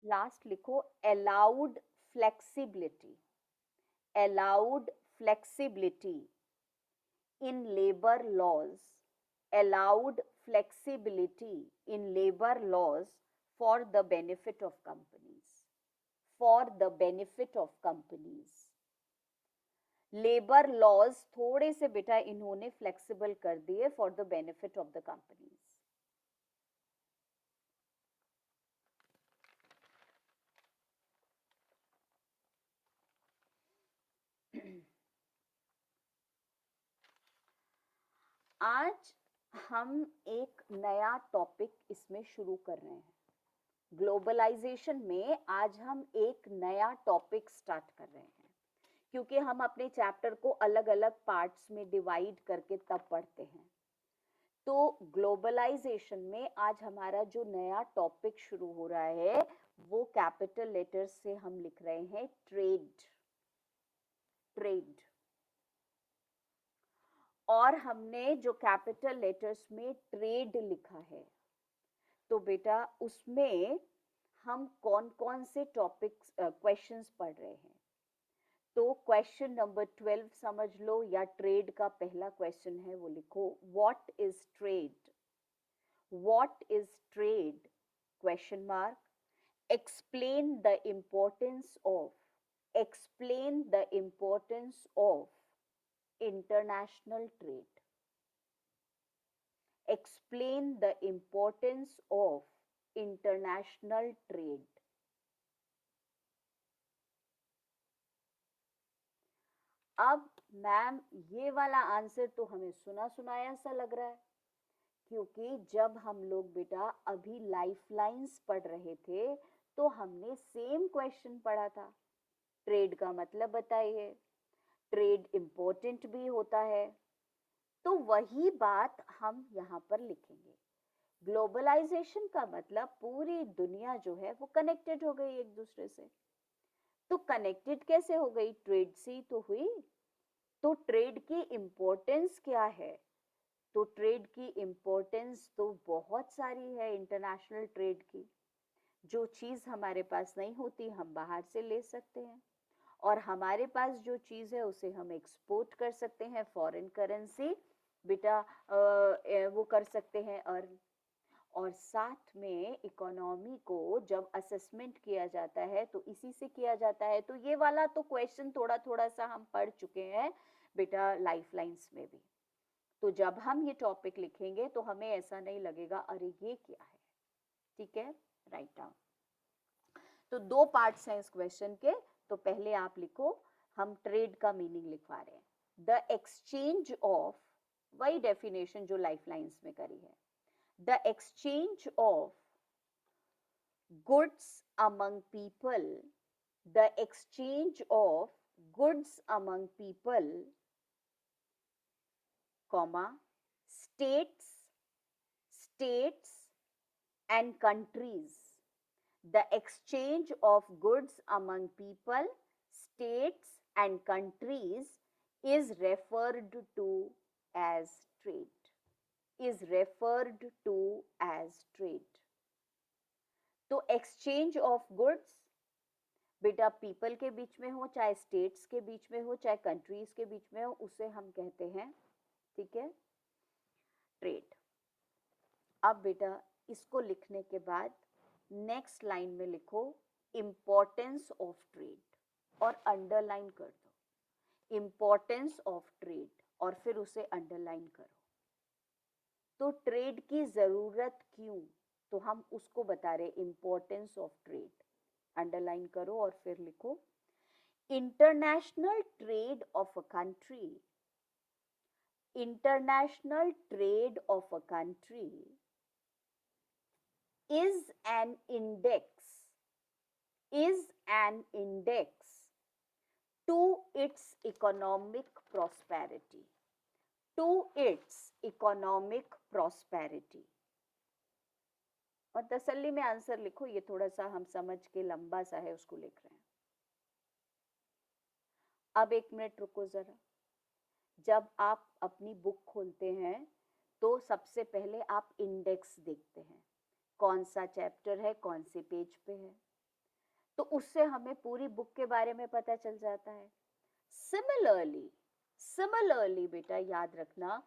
Last लिखो allowed flexibility, allowed flexibility in labor laws, allowed flexibility in labor laws for the benefit of companies, for the benefit of companies. Labour laws थोड़े से बेटा इन्होंने flexible कर दिए for the benefit of the companies. आज हम एक नया टॉपिक इसमें शुरू कर रहे हैं. ग्लोबलाइजेशन में आज हम एक नया टॉपिक स्टार्ट कर रहे हैं, क्योंकि हम अपने चैप्टर को अलग अलग पार्ट्स में डिवाइड करके तब पढ़ते हैं. तो ग्लोबलाइजेशन में आज हमारा जो नया टॉपिक शुरू हो रहा है वो कैपिटल लेटर्स से हम लिख रहे हैं ट्रेड. ट्रेड. और हमने जो कैपिटल लेटर्स में ट्रेड लिखा है तो बेटा उसमें हम कौन कौन से टॉपिक्स क्वेश्चंस पढ़ रहे हैं. तो क्वेश्चन नंबर 12 समझ लो, या ट्रेड का पहला क्वेश्चन है वो लिखो. What is trade? What is trade? Question mark. Explain the importance of, explain the importance of international trade. Explain the importance of international trade. अब मैम ये वाला आंसर तो हमें सुना सुनाया सा लग रहा है, क्योंकि जब हम लोग बेटा अभी लाइफलाइंस पढ़ रहे थे तो हमने सेम क्वेश्चन पढ़ा था. ट्रेड का मतलब बताइए. ट्रेड इंपॉर्टेंट भी होता है. तो वही बात हम यहाँ पर लिखेंगे. ग्लोबलाइजेशन का मतलब पूरी दुनिया जो है वो कनेक्टेड हो गई एक दूसरे से. तो कनेक्टेड कैसे हो गई? ट्रेड से तो हुई. तो ट्रेड की इंपॉर्टेंस क्या है? तो ट्रेड की इंपॉर्टेंस तो बहुत सारी है इंटरनेशनल ट्रेड की. जो चीज हमारे पास नहीं होती हम बाहर से ले सकते हैं, और हमारे पास जो चीज है उसे हम एक्सपोर्ट कर सकते हैं. फॉरेन करेंसी बेटा वो कर सकते हैं अर्न. और साथ में इकोनॉमी को जब असेसमेंट किया जाता है तो इसी से किया जाता है. तो ये वाला तो क्वेश्चन थोड़ा थोड़ा सा हम पढ़ चुके हैं बेटा लाइफलाइंस में भी. तो जब हम ये टॉपिक लिखेंगे तो हमें ऐसा नहीं लगेगा अरे ये क्या है. ठीक है, राइट डाउन. तो दो पार्ट्स हैं इस क्वेश्चन के. तो पहले आप लिखो, हम ट्रेड का मीनिंग लिखवा रहे हैं. द एक्सचेंज ऑफ, वही डेफिनेशन जो लाइफलाइंस में करी है. The exchange of goods among people, the exchange of goods among people, comma, states, states and countries. The exchange of goods among people, states and countries is referred to as trade. Is referred to as trade. तो exchange of goods बेटा people के बीच में हो, चाहे states के बीच में हो, चाहे कंट्रीज के बीच में हो, उसे हम कहते हैं, ठीक है, ट्रेड. अब बेटा इसको लिखने के बाद नेक्स्ट लाइन में लिखो इंपॉर्टेंस ऑफ ट्रेड और अंडरलाइन कर दो. इंपॉर्टेंस ऑफ ट्रेड और फिर उसे अंडरलाइन करो. तो ट्रेड की जरूरत क्यों, तो हम उसको बता रहे. इंपॉर्टेंस ऑफ ट्रेड अंडरलाइन करो और फिर लिखो international trade of a country. International trade of a country is an index, is an index to its economic prosperity, to its economic prosperity. और तसल्ली में आंसर लिखो. ये थोड़ा सा हम समझ के लंबा सा है उसको लिख रहे हैं. अब एक मिनट रुको जरा. जब आप अपनी बुक खोलते हैं तो सबसे पहले आप इंडेक्स देखते हैं. कौन सा चैप्टर है, कौन से पेज पे है. तो उससे हमें पूरी बुक के बारे में पता चल जाता है। सिमिलरली बेटा याद रखना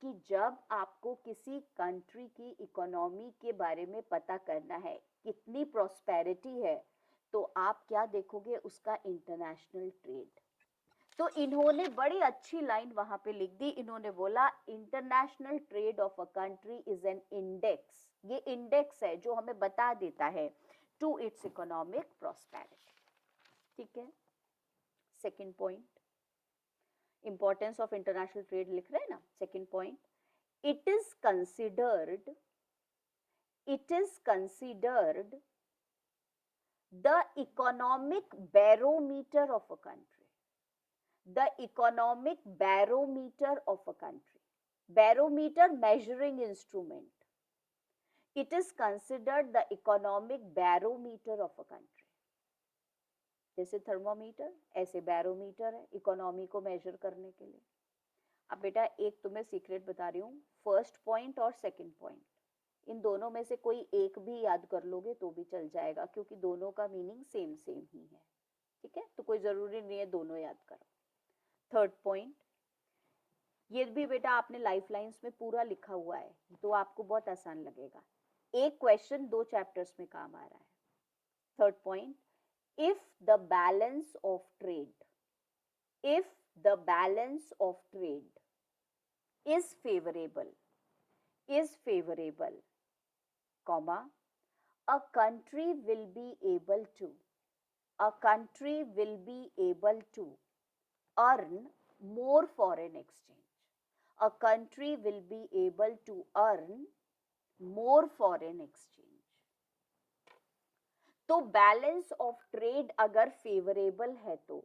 कि जब आपको किसी कंट्री की इकोनॉमी के बारे में पता करना है, कितनी प्रॉस्पेरिटी है, तो आप क्या देखोगे, उसका इंटरनेशनल ट्रेड। तो इन्होंने बड़ी अच्छी लाइन वहां पे लिख दी, इन्होंने बोला international trade of a country is an index, ये इंडेक्स है जो हमें बता देता है टू इट्स इकोनॉमिक प्रॉस्पेरिटी। ठीक है, second point, importance of international trade लिख रहे हैं ना। Second point, it is considered the economic barometer of a country, the economic barometer of a country, barometer measuring instrument, it is considered the economic barometer of a country। जैसे thermometer ऐसे barometer है economy को major करने के लिए। अब बेटा एक तुम्हें सीक्रेट बता रही हूँ, फर्स्ट पॉइंट और सेकंड पॉइंट, इन दोनों में से कोई एक भी याद कर लोगे तो भी चल जाएगा, क्योंकि दोनों का मीनिंग सेम सेम ही है। ठीक है, तो कोई जरूरी नहीं है दोनों याद करो। थर्ड पॉइंट, ये भी बेटा आपने लाइफ लाइन्स में पूरा लिखा हुआ है, तो आपको बहुत आसान लगेगा, एक क्वेश्चन 2 चैप्टर्स में काम आ रहा है। Third point, if the balance of trade, if the balance of trade is favorable, comma, a country will be able to earn more foreign exchange, a country will be able to earn more foreign exchange। तो balance of trade अगर favourable है तो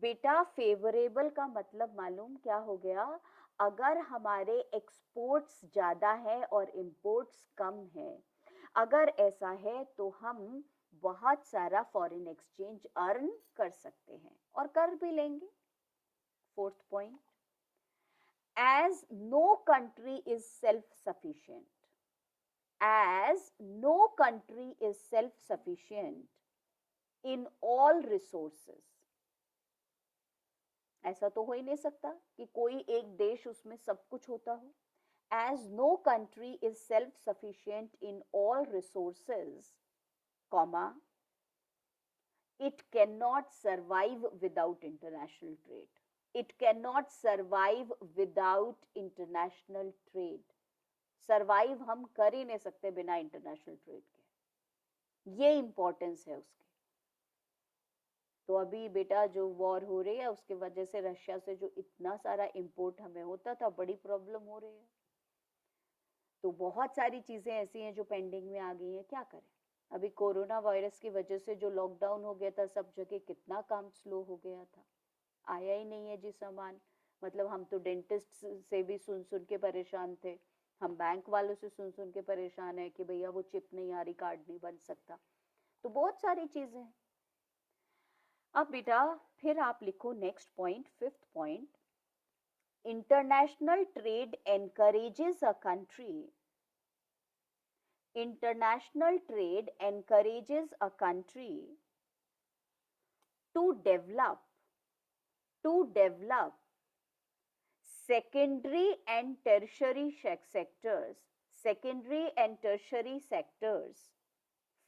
बेटा, favourable का मतलब मालूम क्या हो गया, अगर हमारे एक्सपोर्ट्स ज्यादा है और इंपोर्ट्स कम है, अगर ऐसा है तो हम बहुत सारा फॉरेन एक्सचेंज अर्न कर सकते हैं और कर भी लेंगे। Fourth point, as no country is self sufficient, as no country is self-sufficient in all resources, ऐसा तो हो ही नहीं सकता कि कोई एक देश उसमें सब कुछ होता हो। as no country is self-sufficient in all resources, comma, it cannot survive without international trade, it cannot survive without international trade। Survive हम कर ही नहीं सकते बिना इंटरनेशनल ट्रेड के, ये इंपॉर्टेंस है उसकी। तो अभी बेटा जो वॉर हो रही है उसके वजह से रशिया से जो इतना सारा इंपोर्ट हमें होता था, बड़ी प्रॉब्लम हो रही है। तो बहुत सारी चीजें ऐसी हैं जो पेंडिंग में आ गई हैं, क्या करें। अभी कोरोना वायरस की वजह से जो लॉकडाउन हो गया था, सब जगह कितना काम स्लो हो गया था, आया ही नहीं है जी सामान। मतलब हम तो डेंटिस्ट से भी सुन सुन के परेशान थे, हम बैंक वालों से सुन सुन के परेशान है कि भैया वो चिप नहीं आ रही, कार्ड नहीं बन सकता। तो बहुत सारी चीजें हैं। अब बेटा फिर आप लिखो next point, fifth point, international trade encourages a country, international trade encourages a country to develop secondary and tertiary sectors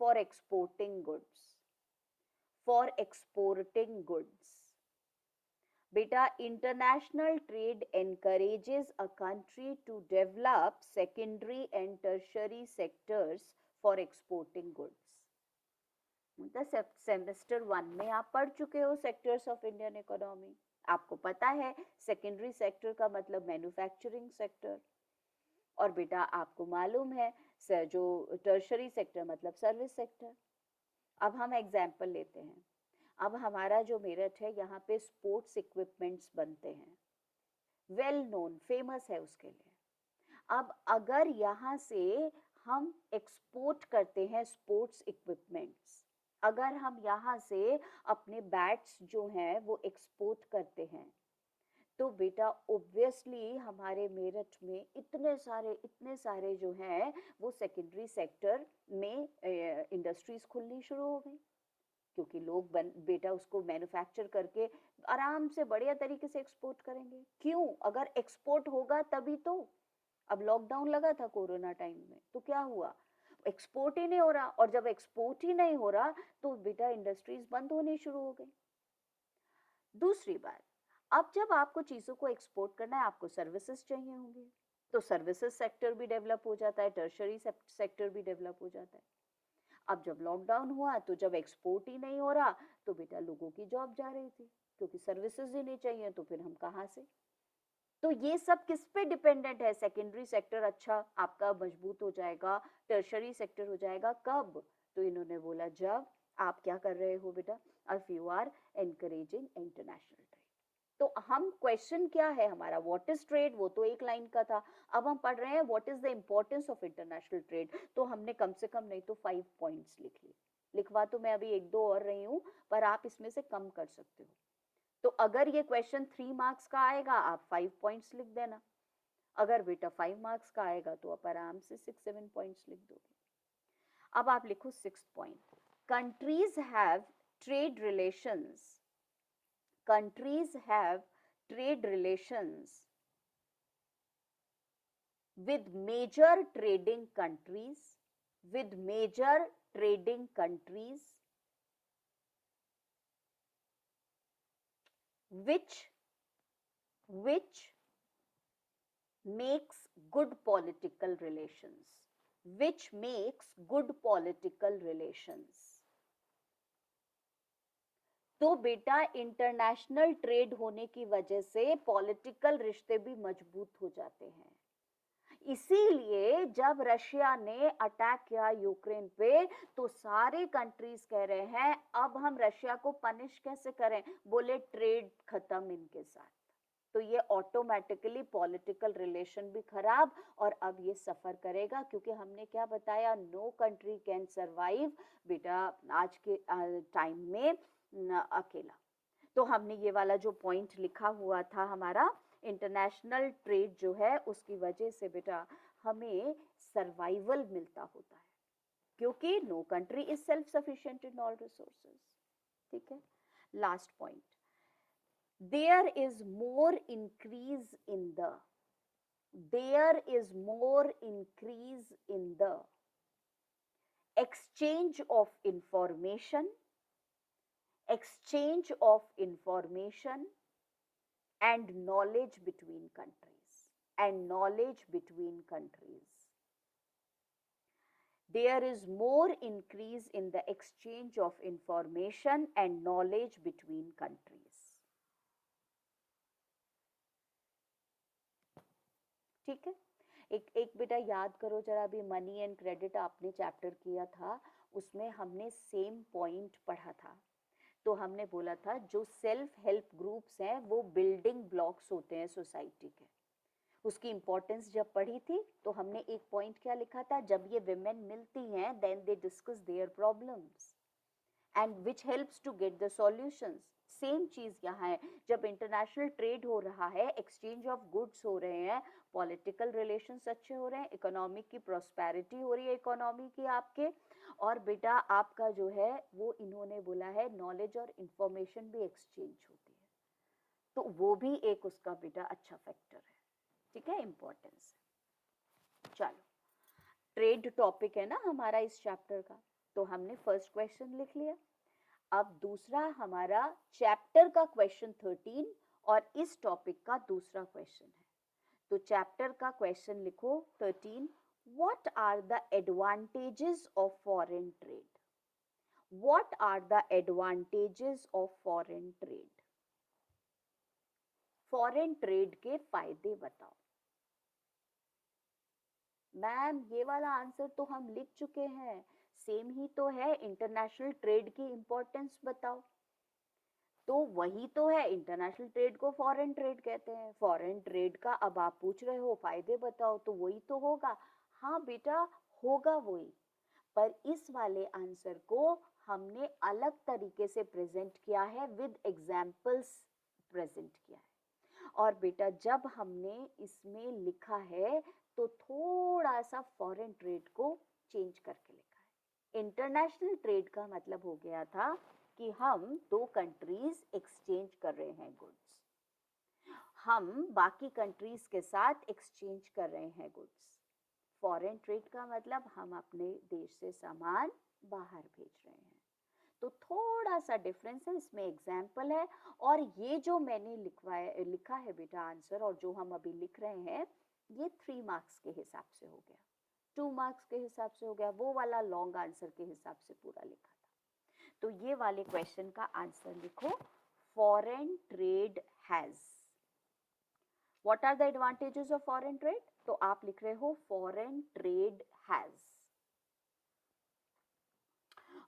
for exporting goods, beta, international trade encourages a country to develop secondary and tertiary sectors for exporting goods। मतलब semester 1 में आप पढ़ चुके हो sectors of Indian economy, आपको पता है secondary sector का मतलब मैन्युफैक्चरिंग सेक्टर, और बेटा आपको मालूम है जो टर्शरी सेक्टर मतलब सर्विस सेक्टर। अब हम एग्जाम्पल लेते हैं, अब हमारा जो मेरठ है यहाँ पे स्पोर्ट्स इक्विपमेंट्स बनते हैं, वेल नोन फेमस है उसके लिए। अब अगर यहाँ से हम एक्सपोर्ट करते हैं स्पोर्ट्स इक्विपमेंट्स, अगर हम यहाँ से अपने बैट्स जो हैं वो एक्सपोर्ट करते हैं, तो बेटा ऑब्वियसली हमारे मेरठ में इतने सारे जो हैं वो सेकेंडरी सेक्टर में इंडस्ट्रीज खुलनी शुरू हो गई, क्योंकि लोग बेटा उसको मैन्युफैक्चर करके आराम से बढ़िया तरीके से एक्सपोर्ट करेंगे। क्यों? अगर एक्सपोर्ट होगा तभी तो। अब लॉकडाउन लगा था कोरोना टाइम में, तो क्या हुआ? एक्सपोर्ट ही नहीं हो रहा, और जब एक्सपोर्ट ही नहीं हो रहा तो बेटा इंडस्ट्रीज बंद होनी शुरू हो गई। दूसरी बात, अब जब आपको चीजों को एक्सपोर्ट करना है, आपको सर्विसेज चाहिए होंगे, तो सर्विसेज सेक्टर भी डेवलप हो जाता है, टर्शरी सेक्टर भी डेवलप हो जाता है। अब जब लॉकडाउन हुआ तो जब एक्सपोर्ट ही नहीं हो रहा तो बेटा लोगों की जॉब जा रही थी, क्योंकि सर्विसेज ही नहीं चाहिए, तो फिर हम कहाँ से? तो ये सब किस पे डिपेंडेंट है? सेकेंडरी सेक्टर अच्छा आपका मजबूत हो जाएगा, टर्शरी सेक्टर हो जाएगा कब? तो इन्होंने बोला जब आप क्या कर रहे हो बेटा, if you are encouraging international trade. तो हम क्वेश्चन क्या है हमारा, व्हाट इज ट्रेड, वो तो एक लाइन का था। अब हम पढ़ रहे हैं what is the importance of international trade. तो हमने कम से कम नहीं तो 5 पॉइंट्स लिख लिए। लिखवा तो मैं अभी एक दो और रही हूँ, पर आप इसमें से कम कर सकते हो। तो अगर ये क्वेश्चन 3 मार्क्स का आएगा आप 5 पॉइंट्स लिख देना, अगर बेटा 5 मार्क्स का आएगा तो आप आराम से 6-7 पॉइंट्स लिख दोगे। अब आप लिखो 6th point, countries have trade relations, countries have trade relations with major trading countries, with major trading countries which makes good political relations, which makes good political relations। तो बेटा इंटरनेशनल ट्रेड होने की वजह से पॉलिटिकल रिश्ते भी मजबूत हो जाते हैं। इसीलिए जब रशिया ने अटैक किया यूक्रेन पे तो सारे कंट्रीज कह रहे हैं अब हम रशिया को पनिश कैसे करें, बोले ट्रेड खत्म इनके साथ। तो ये ऑटोमेटिकली पॉलिटिकल रिलेशन भी खराब, और अब ये सफर करेगा, क्योंकि हमने क्या बताया, नो कंट्री कैन सरवाइव बेटा आज के टाइम में अकेला। तो हमने ये वाला जो पॉइंट लिखा हुआ था हमारा, इंटरनेशनल ट्रेड जो है उसकी वजह से बेटा हमें सर्वाइवल मिलता होता है, क्योंकि no country is self sufficient in all resources. ठीक है, last point, there is more increase in the, there is more increase in the exchange of information, exchange of information and knowledge between countries, and knowledge between countries. There is more increase in the exchange of information and knowledge between countries. ठीक है, एक बेटा याद करो जरा, अभी money and credit आपने chapter किया था, उसमें हमने सेम पॉइंट पढ़ा था। तो हमने बोला था जो सेल्फ हेल्प ग्रुप्स हैं वो बिल्डिंग ब्लॉक्स होते हैं सोसाइटी के। उसकी इंपॉर्टेंस जब पढ़ी थी तो हमने एक पॉइंट क्या लिखा था, जब ये विमेन मिलती हैं then they discuss their problems and which helps to get the solutions. Same चीज यहाँ है, जब इंटरनेशनल ट्रेड हो रहा है, एक्सचेंज ऑफ गुड्स हो रहे हैं, पॉलिटिकल रिलेशंस अच्छे हो रहे हैं, इकोनॉमिक की प्रॉस्पेरिटी हो रही है, इकोनॉमी की आपके, और बेटा आपका जो है वो इन्होंने बोला है नॉलेज और इंफॉर्मेशन भी एक्सचेंज होती है, तो वो भी एक उसका बेटा अच्छा फैक्टर है। ठीक है, इंपॉर्टेंस। चलो, ट्रेड टॉपिक है ना हमारा इस चैप्टर का, तो हमने फर्स्ट क्वेश्चन लिख लिया। अब दूसरा हमारा चैप्टर का क्वेश्चन 13 और इस टॉपिक का दूसरा क्वेश्चन है। तो चैप्टर का क्वेश्चन लिखो 13, what are the advantages of foreign trade, what are the advantages of foreign trade, foreign trade के फायदे बताओ। मैम ये वाला आंसर तो हम लिख चुके हैं, सेम ही तो है, इंटरनेशनल ट्रेड की इंपॉर्टेंस बताओ। तो वही तो है, इंटरनेशनल ट्रेड को फॉरेन ट्रेड कहते हैं, फॉरेन ट्रेड का अब आप पूछ रहे हो फायदे बताओ, तो वही तो होगा। हाँ बेटा होगा वही, पर इस वाले आंसर को हमने अलग तरीके से प्रेजेंट किया है, विद एग्जाम्पल्स प्रेजेंट किया है। और बेटा जब हमने इसमें लिखा है तो थोड़ा सा फॉरेन ट्रेड को चेंज करके लिखा है। इंटरनेशनल ट्रेड का मतलब हो गया था कि हम दो कंट्रीज एक्सचेंज कर रहे हैं गुड्स, हम बाकी कंट्रीज के साथ एक्सचेंज कर रहे हैं गुड्स। फॉरेन ट्रेड का मतलब हम अपने देश से सामान बाहर भेज रहे हैं। तो थोड़ा सा डिफरेंस है, इसमें एग्जाम्पल है। और ये जो मैंने लिखा है बेटा आंसर, और जो हम अभी लिख रहे हैं, ये 3 मार्क्स के हिसाब से हो गया, 2 मार्क्स के हिसाब से हो गया, वो वाला लॉन्ग आंसर के हिसाब से पूरा लिखा था। तो ये वाले क्वेश्चन का आंसर लिखो, foreign trade has. What are the advantages of foreign trade? तो आप लिख रहे हो फॉरेन ट्रेड हैज।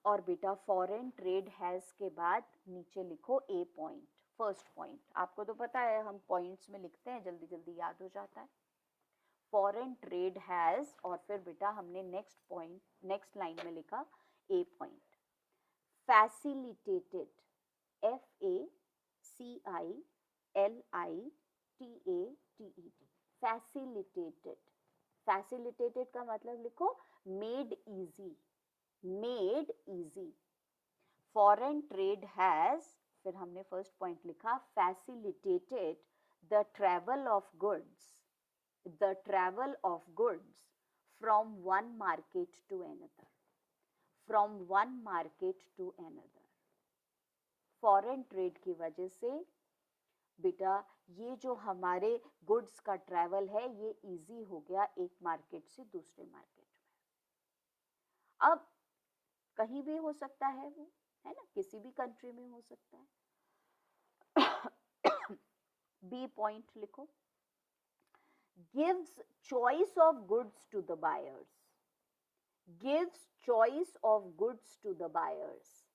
और बेटा फॉरेन ट्रेड हैज के बाद नीचे लिखो ए पॉइंट, फर्स्ट पॉइंट। आपको तो पता है हम पॉइंट्स में लिखते हैं, जल्दी जल्दी याद हो जाता है। फॉरेन ट्रेड हैज, और फिर बेटा हमने नेक्स्ट पॉइंट, नेक्स्ट लाइन में लिखा A point, facilitated, FACILITATED, facilitated. Facilitated का मतलब लिखो made easy, made easy. Foreign trade has, फिर हमने फर्स्ट पॉइंट लिखा facilitated the travel of goods, the travel of goods from one market to another, from one market to another। Foreign trade की वजह से बेटा ये जो हमारे गुड्स का ट्रैवल है ये इजी हो गया एक मार्केट से दूसरे मार्केट में। अब कहीं भी हो सकता है वो, है ना, किसी भी कंट्री में हो सकता है। बी पॉइंट लिखो, gives choice of goods to the buyers, gives choice of goods to the buyers।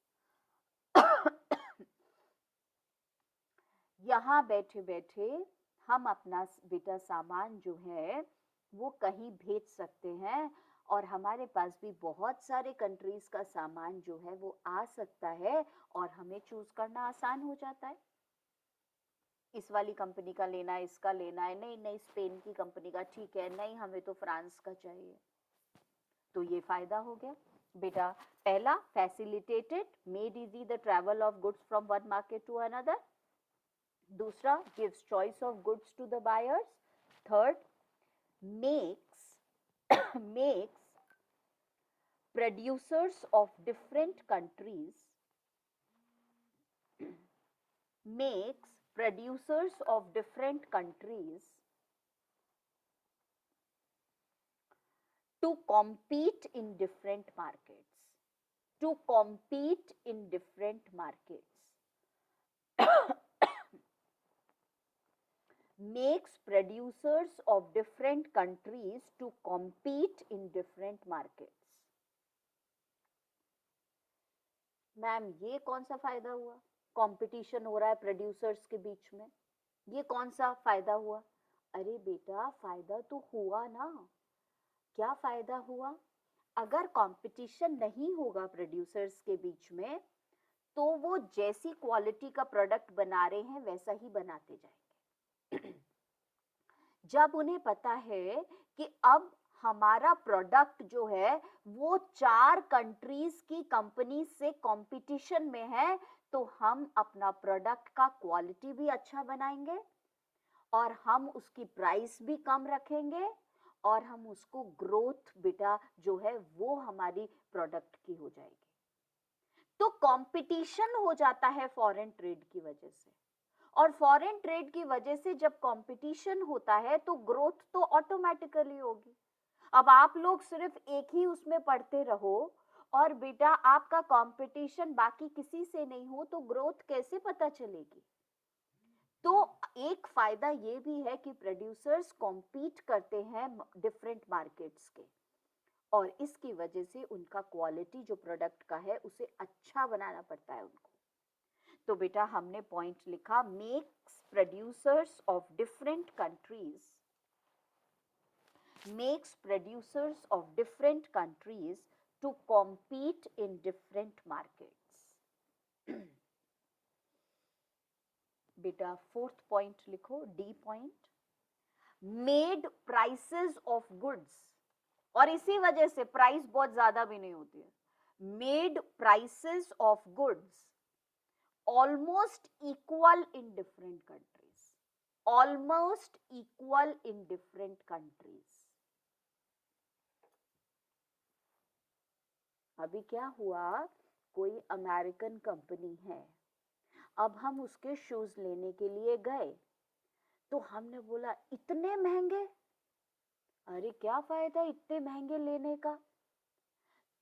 यहाँ बैठे बैठे हम अपना बेटा सामान जो है वो कहीं भेज सकते हैं, और हमारे पास भी बहुत सारे कंट्रीज का सामान जो है वो आ सकता है, और हमें चूज करना आसान हो जाता है। इस वाली कंपनी का लेना है, इसका लेना है, नहीं नहीं स्पेन की कंपनी का ठीक है, नहीं हमें तो फ्रांस का चाहिए। तो ये फायदा हो गया बेटा। पहला facilitated, made easy the travel of goods from one market to another. दूसरा gives choice of goods to the buyers. Third makes producers of different countries, makes producers of different countries to compete in different markets, to compete in different markets। makes producers of different countries to compete in different markets। Ma'am ये कौन सा फायदा हुआ? Competition हो रहा है producers के बीच में, ये कौन सा फायदा हुआ? अरे बेटा फायदा तो हुआ ना। क्या फायदा हुआ? अगर कंपटीशन नहीं होगा प्रोड्यूसर्स के बीच में तो वो जैसी क्वालिटी का प्रोडक्ट बना रहे हैं वैसा ही बनाते जाएंगे। जब उन्हें पता है कि अब हमारा प्रोडक्ट जो है वो 4 कंट्रीज की कंपनी से कंपटीशन में है, तो हम अपना प्रोडक्ट का क्वालिटी भी अच्छा बनाएंगे, और हम उसकी प्राइस भी कम रखेंगे, और हम उसको ग्रोथ बेटा जो है वो हमारी प्रोडक्ट की हो जाएगी। तो कंपटीशन हो जाता है फॉरेन ट्रेड की वजह से, और फॉरेन ट्रेड की वजह से जब कंपटीशन होता है तो ग्रोथ तो ऑटोमेटिकली होगी। अब आप लोग सिर्फ एक ही उसमें पढ़ते रहो और बेटा आपका कंपटीशन बाकी किसी से नहीं हो तो ग्रोथ कैसे पता चलेगी? तो एक फायदा ये भी है कि प्रोड्यूसर्स कॉम्पीट करते हैं डिफरेंट मार्केट्स के, और इसकी वजह से उनका क्वालिटी जो प्रोडक्ट का है उसे अच्छा बनाना पड़ता है उनको। तो बेटा हमने पॉइंट लिखा, makes producers of different countries, makes producers of different countries to compete in different markets। बेटा फोर्थ पॉइंट लिखो, D point, made prices of goods, और इसी वजह से प्राइस बहुत ज्यादा भी नहीं होती है, made prices of goods almost equal in different countries, almost equal in different countries. अभी क्या हुआ, कोई अमेरिकन कंपनी है, अब हम उसके शूज लेने के लिए गए, तो हमने बोला इतने महंगे, अरे क्या फायदा इतने महंगे लेने का।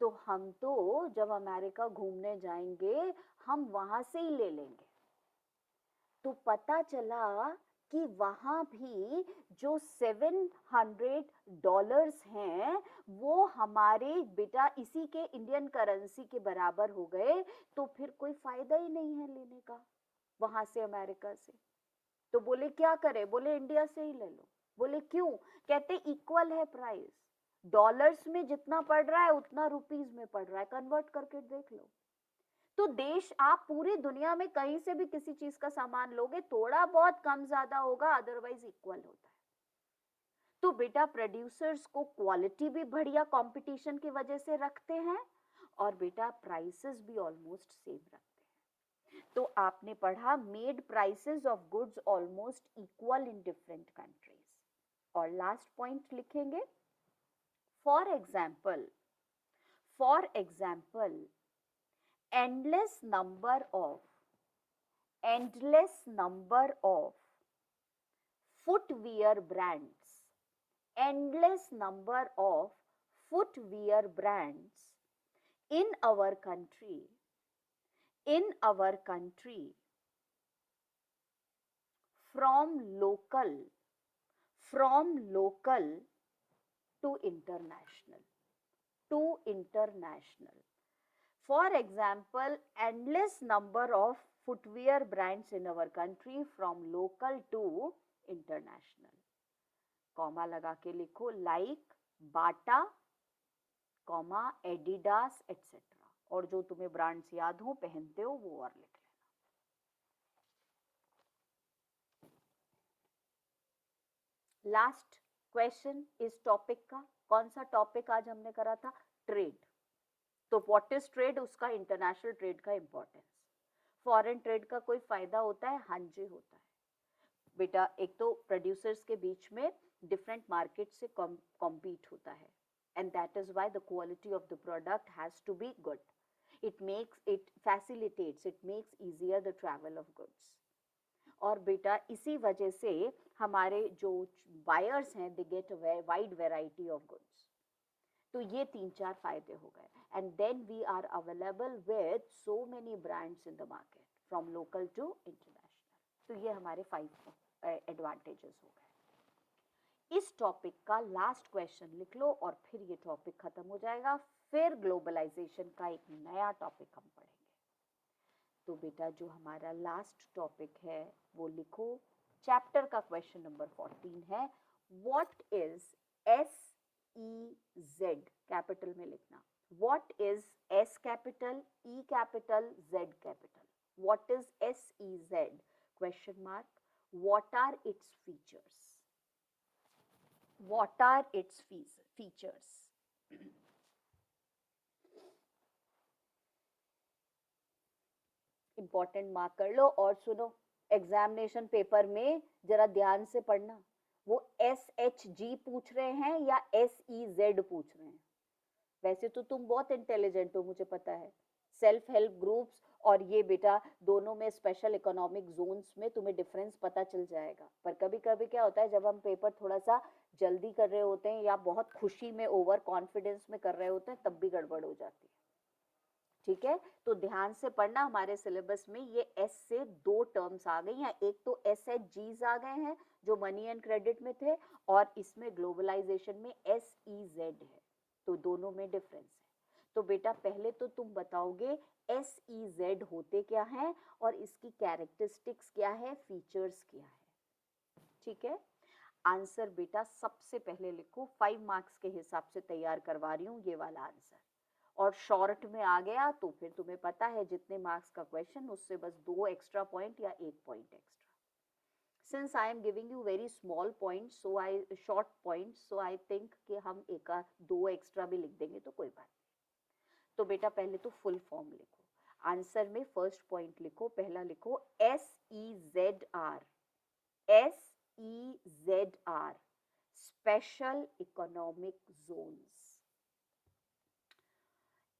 तो हम तो जब अमेरिका घूमने जाएंगे हम वहां से ही ले लेंगे। तो पता चला कि वहां भी जो $700 हैं वो हमारे बेटा इसी के इंडियन करेंसी के बराबर हो गए। तो फिर कोई फायदा ही नहीं है लेने का वहां से, अमेरिका से। तो बोले क्या करें, बोले इंडिया से ही ले लो। बोले क्यों, कहते इक्वल है प्राइस, डॉलर्स में जितना पड़ रहा है उतना रुपीज में पड़ रहा है, कन्वर्ट करके देख लो। तो देश, आप पूरी दुनिया में कहीं से भी किसी चीज का सामान लोगे थोड़ा बहुत कम ज्यादा होगा, अदरवाइज इक्वल होता है। तो बेटा प्रोड्यूसर्स को क्वालिटी भी बढ़िया कंपटीशन की वजह से रखते हैं, और बेटा प्राइसेस भी ऑलमोस्ट सेम रखते हैं। तो आपने पढ़ा made prices of goods almost equal in different countries. और लास्ट पॉइंट लिखेंगे, for example, for example endless number of endless number of footwear brands, endless number of footwear brands in our country, in our country, from local, from local to international, to international. For example, endless number of footwear brands in our country from local to international. Comma लगा के लिखो, like बाटा, comma Adidas etcetera, और जो तुम्हें brands याद हो पहनते हो वो और लिख लेना। लास्ट क्वेश्चन इस टॉपिक का, कौन सा टॉपिक आज हमने करा था, ट्रेड। तो व्हाट इज ट्रेड, उसका इंटरनेशनल ट्रेड का इंपॉर्टेंस। फॉरेन ट्रेड का कोई फायदा होता है, हाँ जी होता है बेटा। एक तो प्रोड्यूसर्स के बीच में डिफरेंट मार्केट से कॉम्पीट होता है, and that is why the quality of the product has to be good. It makes, it facilitates, it makes easier the travel of goods. और बेटा इसी वजह से हमारे जो बायर्स हैं they get wide variety of goods. तो ये 3-4 फायदे हो गए, and then we are available with so many brands in the market from local to international. तो ये हमारे 5 एडवांटेजेस हो गए। इस टॉपिक का लास्ट क्वेश्चन लिख लो और फिर ये टॉपिक खत्म हो जाएगा, फिर ग्लोबलाइजेशन का एक नया टॉपिक हम पढ़ेंगे। तो बेटा जो हमारा लास्ट टॉपिक है वो लिखो, चैप्टर का क्वेश्चन नंबर 14 है, व्हाट इज SEZ, कैपिटल में लिखना, what is S capital, E capital, Z capital, what is SEZ, question mark, what are its features, what are its features. Important mark कर लो। और सुनो, एग्जामिनेशन पेपर में जरा ध्यान से पढ़ना, वो SHG पूछ रहे हैं या SEZ पूछ रहे हैं। वैसे तो तुम बहुत इंटेलिजेंट हो, मुझे पता है, सेल्फ हेल्प ग्रुप्स और ये बेटा दोनों में स्पेशल इकोनॉमिक जोन्स में तुम्हें डिफरेंस पता चल जाएगा। पर कभी कभी क्या होता है, जब हम पेपर थोड़ा सा जल्दी कर रहे होते हैं या बहुत खुशी में, ओवर कॉन्फिडेंस में कर रहे होते हैं, तब भी गड़बड़ हो जाती है। ठीक है, तो ध्यान से पढ़ना। हमारे सिलेबस में ये एस से 2 टर्म्स आ गई हैं, एक तो SHGs आ गए हैं जो मनी एंड क्रेडिट में थे, और इसमें ग्लोबलाइजेशन में SEZ है, तो दोनों में डिफरेंस है। तो बेटा पहले तो तुम बताओगे SEZ होते क्या हैं और इसकी कैरेक्टरिस्टिक्स क्या है, फीचर्स क्या है। ठीक है, आंसर बेटा सबसे पहले लिखो, 5 मार्क्स के हिसाब से तैयार करवा रही हूँ ये वाला आंसर, और शॉर्ट में आ गया तो फिर तुम्हें पता है जितने मार्क्स का क्वेश्चन उससे बस 2 एक्स्ट्रा पॉइंट या 1 point extra. Since I am giving you very small point, so I short point, so I think कि हम 1-2 एक्स्ट्रा भी लिख देंगे तो कोई बात नहीं। तो बेटा पहले तो फुल फॉर्म लिखो। आंसर में फर्स्ट पॉइंट लिखो, पहला लिखो SEZR, SEZR, special economic Jones,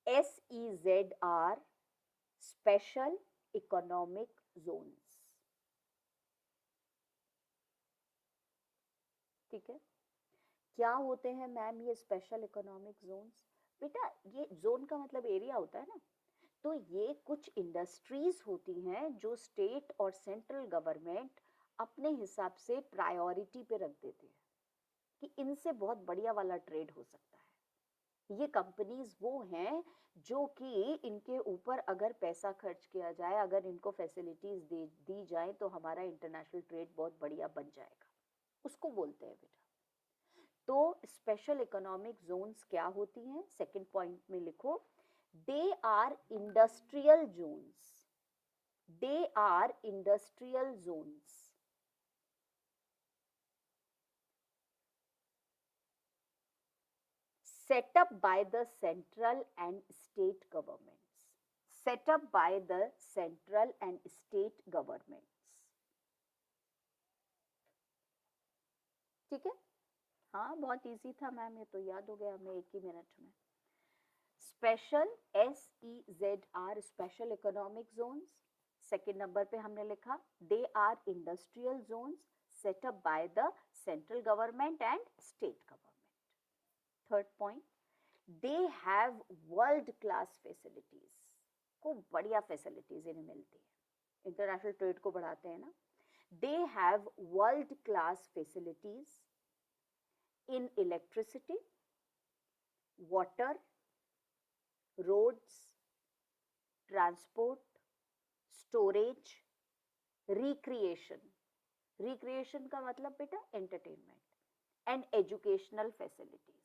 SEZR, special economic Jones. ठीक है, क्या होते हैं मैम ये स्पेशल इकोनॉमिक जोन्स? बेटा ये जोन का मतलब एरिया होता है ना, तो ये कुछ इंडस्ट्रीज होती हैं जो स्टेट और सेंट्रल गवर्नमेंट अपने हिसाब से प्रायोरिटी पे रख देते हैं कि इनसे बहुत बढ़िया वाला ट्रेड हो सकता है। ये कंपनीज वो हैं जो कि इनके ऊपर अगर पैसा खर्च किया जाए, अगर इनको फैसिलिटीज दी जाए तो हमारा इंटरनेशनल ट्रेड बहुत बढ़िया बन जाएगा, उसको बोलते हैं बेटा। तो स्पेशल इकोनॉमिक जोन्स क्या होती हैं? सेकंड पॉइंट में लिखो, they are industrial zones, they are industrial zones, set up by the central and state governments, set up by the central and state governments। ठीक है, हाँ बहुत इजी था मैम, ये तो याद हो गया हमें एक ही मिनट में। Special SEZR, special economic zones. Second number पे हमने लिखा they are industrial zones set up by the central government and state government. Third point, they have world class facilities, खूब बढ़िया फैसिलिटीज इन्हें मिलती है, इंटरनेशनल ट्रेड को बढ़ाते हैं ना। They have world class facilities in electricity, water, roads, transport, storage, recreation, recreation का मतलब बेटा entertainment, and educational facilities,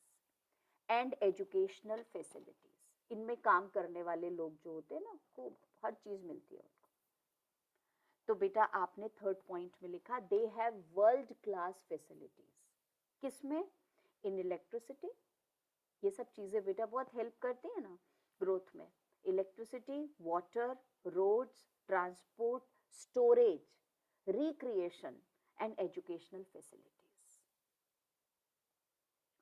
and educational facilities. इनमें काम करने वाले लोग जो होते हैं ना, खूब हर चीज मिलती है उनको। तो बेटा आपने थर्ड पॉइंट में लिखा they have world class facilities, किसमें? इन इलेक्ट्रिसिटी, ये सब चीजें बेटा बहुत हेल्प करती है ना ग्रोथ में। Electricity, water, roads, transport, storage, recreation and educational facilities.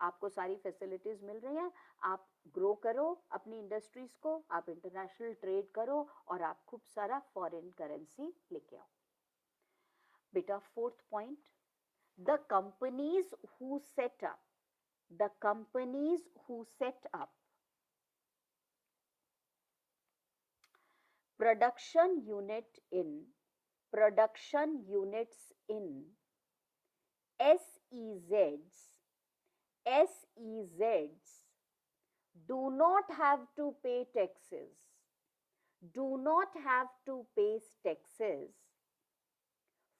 आपको सारी फैसिलिटीज मिल रही हैं, आप ग्रो करो अपनी इंडस्ट्रीज को, आप इंटरनेशनल ट्रेड करो और आप खूब सारा फॉरेन करेंसी लेके आओ। बेटा fourth point, the companies who set up, the companies who set up production units in SEZs, SEZs do not have to pay taxes, do not have to pay taxes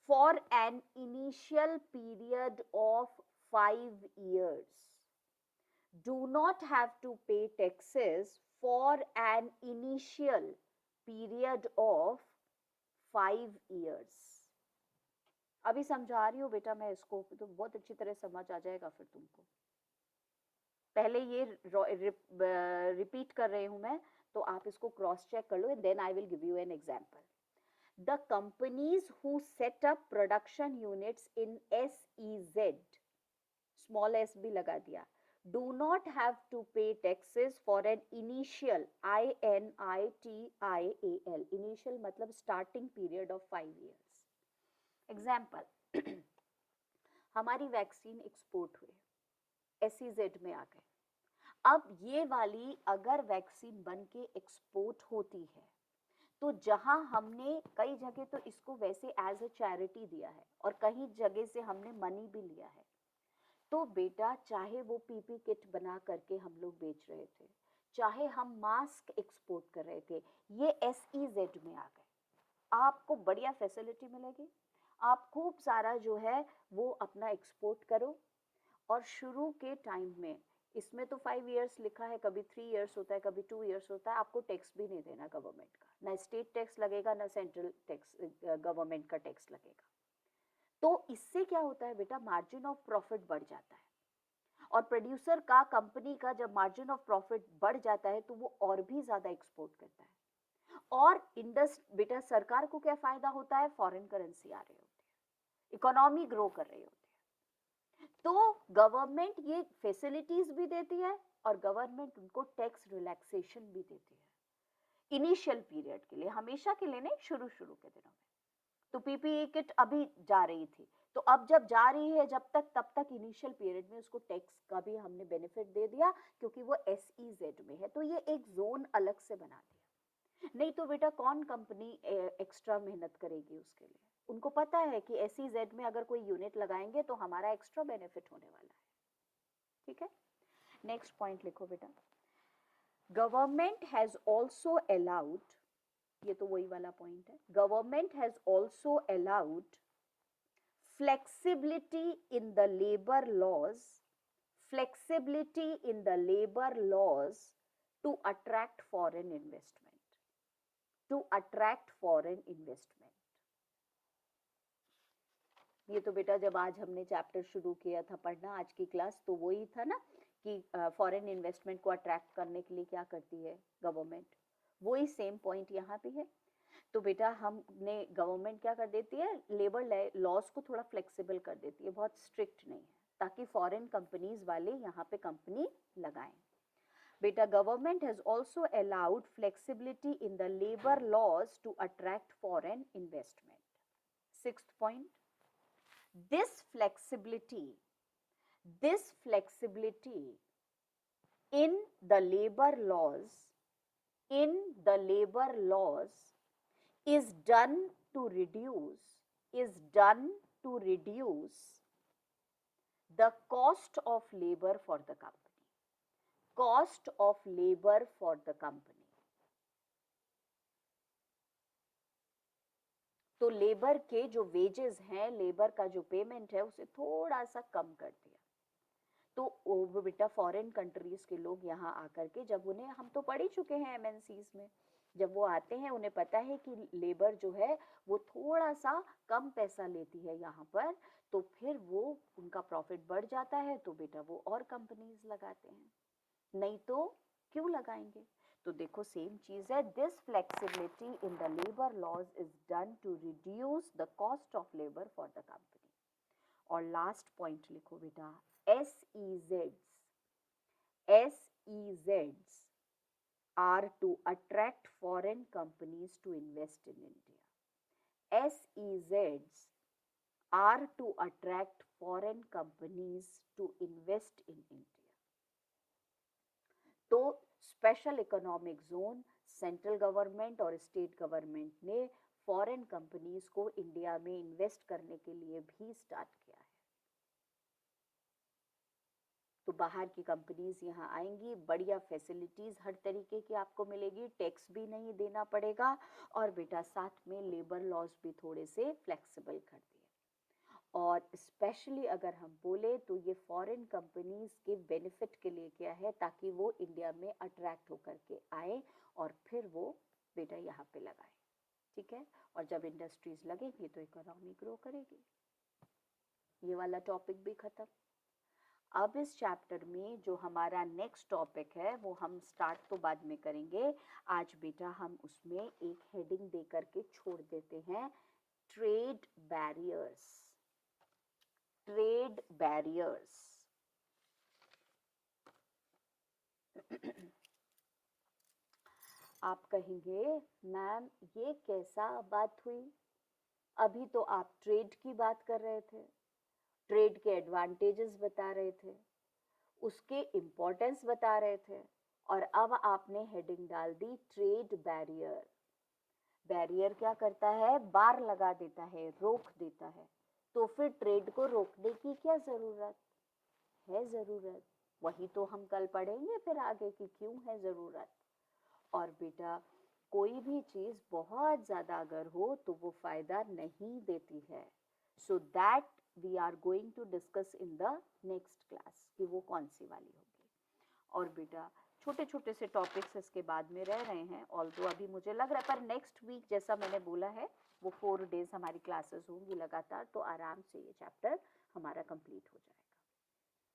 for an initial period of 5 years, do not have to pay taxes for an initial period of 5 years। अभी समझा रही हूँ बेटा मैं इसको, तो बहुत अच्छी तरह समझ आ जाएगा फिर तुमको। पहले ये रिपीट कर रही हूँ मैं, तो आप इसको क्रॉस चेक कर लो, and then I will give you an example. The companies who set up production units in SEZ, small s भी लगा दिया, do not have to pay taxes for an initial, INITIAL, initial मतलब starting period of 5 years। Example, हमारी vaccine export हुए, SEZ में आ गए। अब ये वाली अगर वैक्सीन बन के एक्सपोर्ट होती है, तो जहां हमने कई जगह तो इसको वैसे एज ए चैरिटी दिया है और कहीं जगह से हमने मनी भी लिया है, तो बेटा चाहे वो पीपी किट बना करके हम लोग बेच रहे थे, चाहे हम मास्क एक्सपोर्ट कर रहे थे, ये SEZ में आ गए। आपको बढ़िया फैसिलिटी मिलेगी, आप खूब सारा जो है वो अपना एक्सपोर्ट करो, और शुरू के टाइम में इसमें तो 5 इयर्स लिखा है, कभी 3 इयर्स होता है, कभी 2 इयर्स होता है, आपको टैक्स भी नहीं देना गवर्नमेंट का, ना स्टेट टैक्स लगेगा ना सेंट्रल टैक्स, गवर्नमेंट का टैक्स लगेगा। तो इससे क्या होता है बेटा, मार्जिन ऑफ प्रॉफिट बढ़ जाता है, और प्रोड्यूसर का, कंपनी का जब मार्जिन ऑफ प्रॉफिट बढ़ जाता है तो वो और भी ज्यादा एक्सपोर्ट करता है। और बेटा सरकार को क्या फायदा होता है, फॉरेन करेंसी आ रही होती है, इकोनॉमी ग्रो कर रही होती है, तो गवर्नमेंट ये फैसिलिटीज भी देती है और गवर्नमेंट उनको टैक्स रिलैक्सेशन भी देती है इनिशियल पीरियड के लिए, हमेशा के लिए नहीं, शुरू शुरू के दिनों में। तो पीपीई किट अभी जा रही थी, तो अब जब जा रही है जब तक, तब तक इनिशियल पीरियड में उसको टैक्स का भी हमने बेनिफिट दे दिया, क्योंकि वो SEZ में है, तो ये एक जोन अलग से बना दिया। नहीं तो बेटा कौन कंपनी एक्स्ट्रा मेहनत करेगी उसके लिए, उनको पता है कि SEZ में अगर कोई यूनिट लगाएंगे तो हमारा एक्स्ट्रा बेनिफिट होने वाला है। ठीक है, नेक्स्ट पॉइंट लिखो बेटा, गवर्नमेंट हैज ऑल्सो अलाउड, ये तो वही वाला पॉइंट है, government has also allowed flexibility in the labor laws, flexibility in the labor laws to attract foreign investment, to attract foreign investment. ये तो बेटा जब आज हमने चैप्टर शुरू किया था पढ़ना, आज की क्लास, तो वही था ना कि फॉरेन इन्वेस्टमेंट को अट्रैक्ट करने के लिए क्या करती है गवर्नमेंट, वही सेम पॉइंट यहाँ पे है। तो बेटा हमने गवर्नमेंट क्या कर देती है, लेबर लॉज को थोड़ा फ्लेक्सिबल कर देती है, बहुत स्ट्रिक्ट नहीं है, ताकि फॉरेन कंपनीज वाले यहाँ पे कंपनी लगाएं। बेटा government has also allowed flexibility in the labour laws to attract foreign investment. Sixth point, this flexibility in the labor laws, in the labor laws is done to reduce the cost of labor for the company, cost of labor for the company. तो labour के जो wages हैं, labour का जो payment है, उसे थोड़ा सा कम कर दिया। तो वो बेटा फॉरेन कंट्रीज के लोग यहाँ आकर के, जब उन्हें, हम तो पढ़ ही चुके हैं MNCs में, जब वो आते हैं उन्हें पता है कि लेबर जो है वो थोड़ा सा कम पैसा लेती है यहाँ पर, तो फिर वो उनका प्रॉफिट बढ़ जाता है, तो बेटा वो और कंपनीज लगाते हैं, नहीं तो क्यों लगाएंगे। तो देखो सेम चीज है, this flexibility in the labour laws is done to reduce the cost of labour for the company. और लास्ट पॉइंट लिखो बेटा, SEZs are to attract foreign companies to invest in India. SEZs are to attract foreign companies to invest in India. तो special economic zone central government और state government ने foreign companies को India में invest करने के लिए भी start किया है। तो बाहर की कंपनीज यहाँ आएंगी, बढ़िया फैसिलिटीज हर तरीके की आपको मिलेगी, टैक्स भी नहीं देना पड़ेगा, और बेटा साथ में लेबर लॉज भी थोड़े से फ्लेक्सिबल कर दिए। और स्पेशली अगर हम बोले तो ये फॉरेन कंपनीज के बेनिफिट के लिए क्या है, ताकि वो इंडिया में अट्रैक्ट होकर के आए और फिर वो बेटा यहाँ पे लगाए। ठीक है, और जब इंडस्ट्रीज लगेंगी तो इकोनॉमी ग्रो करेगी। ये वाला टॉपिक भी खत्म। अब इस चैप्टर में जो हमारा नेक्स्ट टॉपिक है वो हम स्टार्ट तो बाद में करेंगे, आज बेटा हम उसमें एक हेडिंग दे करके छोड़ देते हैं, ट्रेड बैरियर्स। Trade barriers. आप कहेंगे मैम ये कैसा बात हुई, अभी तो आप ट्रेड की बात कर रहे थे, ट्रेड के एडवांटेजेस बता रहे थे, उसके इम्पोर्टेंस बता रहे थे, और अब आपने हेडिंग डाल दी ट्रेड बैरियर। बैरियर क्या करता है, बार लगा देता है, रोक देता है, तो फिर ट्रेड को रोकने की क्या जरूरत है, जरूरत वही तो हम कल पढ़ेंगे फिर आगे की क्यों है जरूरत। और बेटा कोई भी चीज बहुत ज्यादा अगर हो तो वो फायदा नहीं देती है, so that we are going to discuss in the next class कि वो कौन सी वाली होगी। और बेटा छोटे छोटे से टॉपिक्स इसके बाद में रह रहे हैं, ऑल्दो अभी मुझे लग रहा है, पर नेक्स्ट वीक जैसा मैंने बोला है वो 4 डेज हमारी क्लासेस होंगी लगातार, तो आराम से ये चैप्टर हमारा कंप्लीट हो जाएगा।